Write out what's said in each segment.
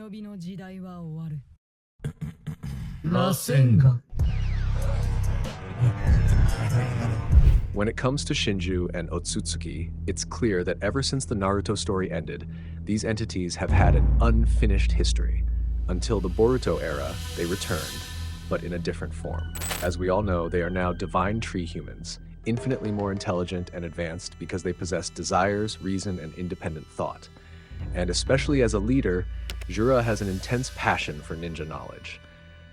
忍びの時代は終わる。螺旋が When it comes to Shinju and Otsutsuki, it's clear that ever since the Naruto story ended, these entities have had an unfinished history. Until the Boruto era, they returned, but in a different form. As we all know, they are now divine tree humans, infinitely more intelligent and advanced because they possess desires, reason, and independent thought. And especially as a leader, Jura has an intense passion for ninja knowledge,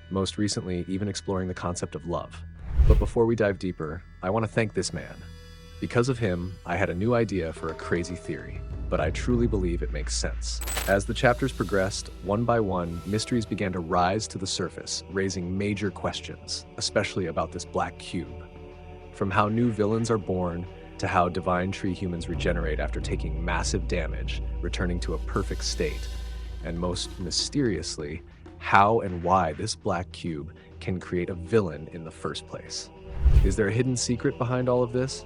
most recently even exploring the concept of love. But before we dive deeper, I want to thank this man. Because of him, I had a new idea for a crazy theory, but I truly believe it makes sense. As the chapters progressed, one by one, mysteries began to rise to the surface, raising major questions, especially about this black cube. From how new villains are born, to how divine tree humans regenerate after taking massive damage, returning to a perfect state, and most mysteriously, how and why this black cube can create a villain in the first place. Is there a hidden secret behind all of this?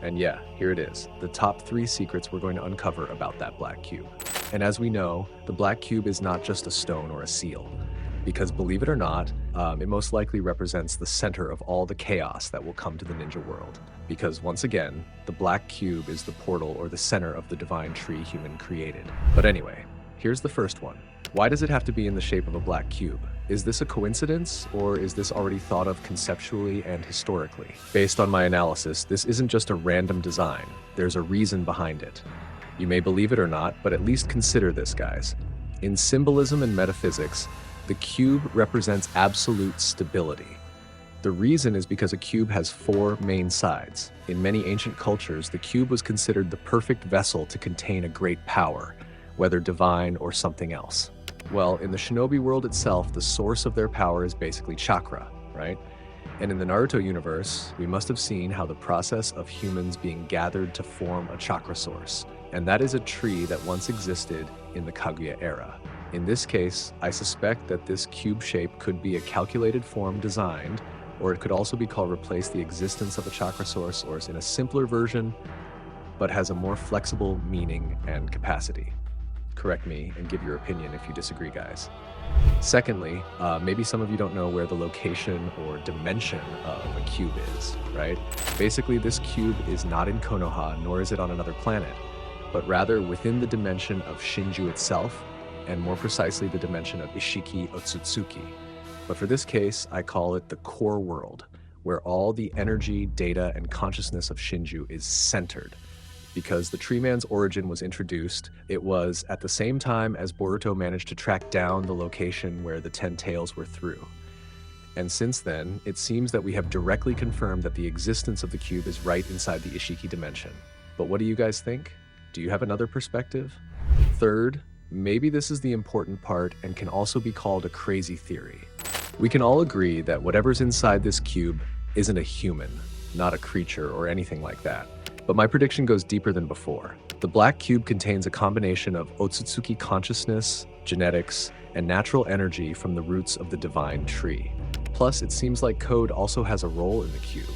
And yeah, here it is, the top 3 secrets we're going to uncover about that black cube. And as we know, the black cube is not just a stone or a seal, because believe it or not, it most likely represents the center of all the chaos that will come to the ninja world. Because once again, the black cube is the portal or the center of the divine tree human created. But anyway, here's the first one. Why does it have to be in the shape of a black cube? Is this a coincidence, or is this already thought of conceptually and historically? Based on my analysis, this isn't just a random design. There's a reason behind it. You may believe it or not, but at least consider this, guys. In symbolism and metaphysics, the cube represents absolute stability. The reason is because a cube has 4 main sides. In many ancient cultures, the cube was considered the perfect vessel to contain a great power, whether divine or something else. Well, in the shinobi world itself, the source of their power is basically chakra, right? And in the Naruto universe, we must have seen how the process of humans being gathered to form a chakra source. And that is a tree that once existed in the Kaguya era. In this case, I suspect that this cube shape could be a calculated form designed, or it could also be called replace the existence of a chakra source, or is in a simpler version, but has a more flexible meaning and capacity. Correct me and give your opinion if you disagree, guys. Secondly, maybe some of you don't know where the location or dimension of a cube is, right? Basically, this cube is not in Konoha, nor is it on another planet, but rather within the dimension of Shinju itself, and more precisely the dimension of Ishiki Otsutsuki. But for this case, I call it the core world, where all the energy, data, and consciousness of Shinju is centered. Because the Tree Man's origin was introduced, it was at the same time as Boruto managed to track down the location where the 10 tails were through. And since then, it seems that we have directly confirmed that the existence of the cube is right inside the Ishiki dimension. But what do you guys think? Do you have another perspective? Third, maybe this is the important part and can also be called a crazy theory. We can all agree that whatever's inside this cube isn't a human, not a creature or anything like that. But my prediction goes deeper than before. The black cube contains a combination of Otsutsuki consciousness, genetics, and natural energy from the roots of the divine tree. Plus, it seems like Code also has a role in the cube,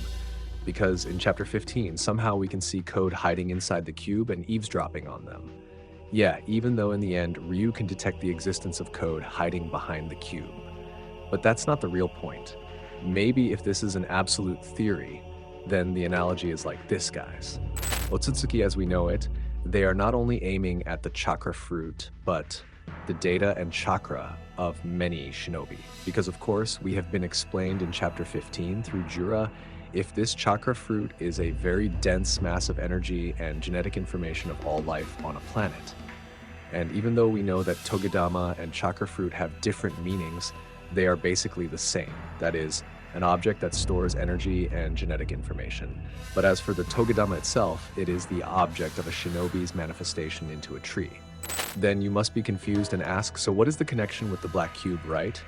because in chapter 15, somehow we can see Code hiding inside the cube and eavesdropping on them. Yeah, even though in the end, Ryu can detect the existence of Code hiding behind the cube. But that's not the real point. Maybe if this is an absolute theory, then the analogy is like this, guys. Otsutsuki as we know it, they are not only aiming at the chakra fruit, but the data and chakra of many shinobi. Because of course, we have been explained in chapter 15 through Jura, if this chakra fruit is a very dense mass of energy and genetic information of all life on a planet. And even though we know that Togedama and chakra fruit have different meanings, they are basically the same. That is, an object that stores energy and genetic information. But as for the Togedama itself, it is the object of a shinobi's manifestation into a tree. Then you must be confused and ask, so what is the connection with the black cube, right?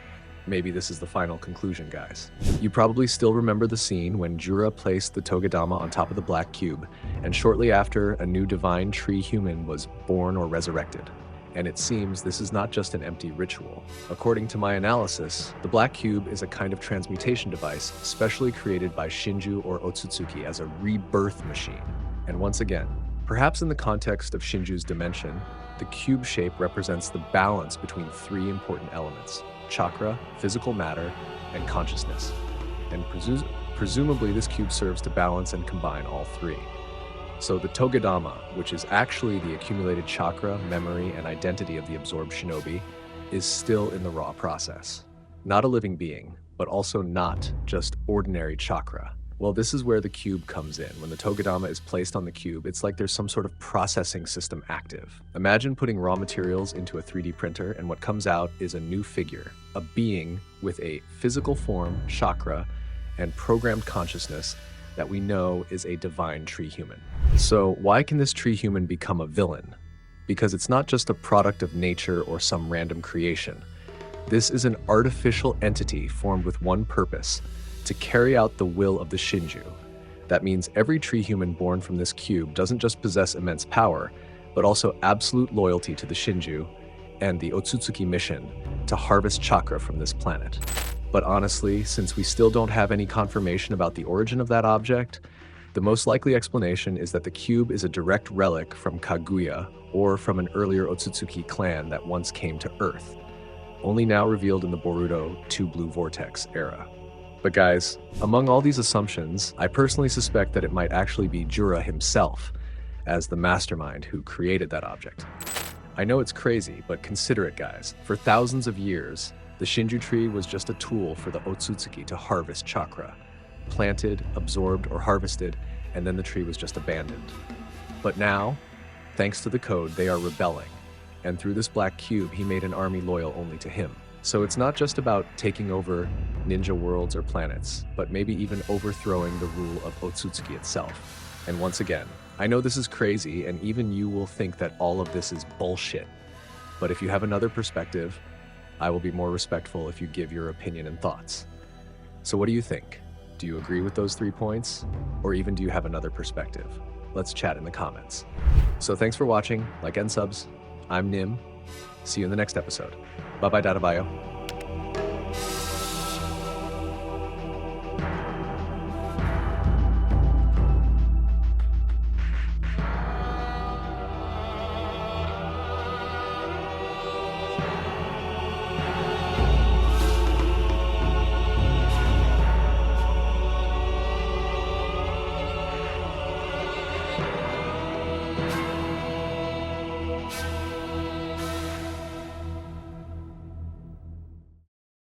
Maybe this is the final conclusion, guys. You probably still remember the scene when Jura placed the Togedama on top of the black cube, and shortly after, a new divine tree human was born or resurrected. And it seems this is not just an empty ritual. According to my analysis, the black cube is a kind of transmutation device specially created by Shinju or Otsutsuki as a rebirth machine. And once again, Perhaps in the context of Shinju's dimension, the cube shape represents the balance between three important elements: chakra, physical matter, and consciousness. And presumably this cube serves to balance and combine all three. So the Togadama, which is actually the accumulated chakra, memory, and identity of the absorbed shinobi, is still in the raw process. Not a living being, but also not just ordinary chakra. Well, this is where the cube comes in. When the Togadama is placed on the cube, it's like there's some sort of processing system active. Imagine putting raw materials into a 3D printer, and what comes out is a new figure, a being with a physical form, chakra, and programmed consciousness that we know is a divine tree human. So why can this tree human become a villain? Because it's not just a product of nature or some random creation. This is an artificial entity formed with one purpose: to carry out the will of the Shinju. That means every tree human born from this cube doesn't just possess immense power, but also absolute loyalty to the Shinju and the Otsutsuki mission to harvest chakra from this planet. But honestly, since we still don't have any confirmation about the origin of that object, the most likely explanation is that the cube is a direct relic from Kaguya, or from an earlier Otsutsuki clan that once came to Earth, only now revealed in the Boruto 2 Blue Vortex era. But guys, among all these assumptions, I personally suspect that it might actually be Jura himself, as the mastermind who created that object. I know it's crazy, but consider it, guys. For thousands of years, the Shinju tree was just a tool for the Otsutsuki to harvest chakra. Planted, absorbed, or harvested, and then the tree was just abandoned. But now, thanks to the code, they are rebelling. And through this black cube, he made an army loyal only to him. So it's not just about taking over ninja worlds or planets, but maybe even overthrowing the rule of Otsutsuki itself. And once again, I know this is crazy, and even you will think that all of this is bullshit. But if you have another perspective, I will be more respectful if you give your opinion and thoughts. So what do you think? Do you agree with those 3 points? Or even do you have another perspective? Let's chat in the comments. So thanks for watching, like and subs. I'm Nim. See you in the next episode. Bye-bye, Dadabayo.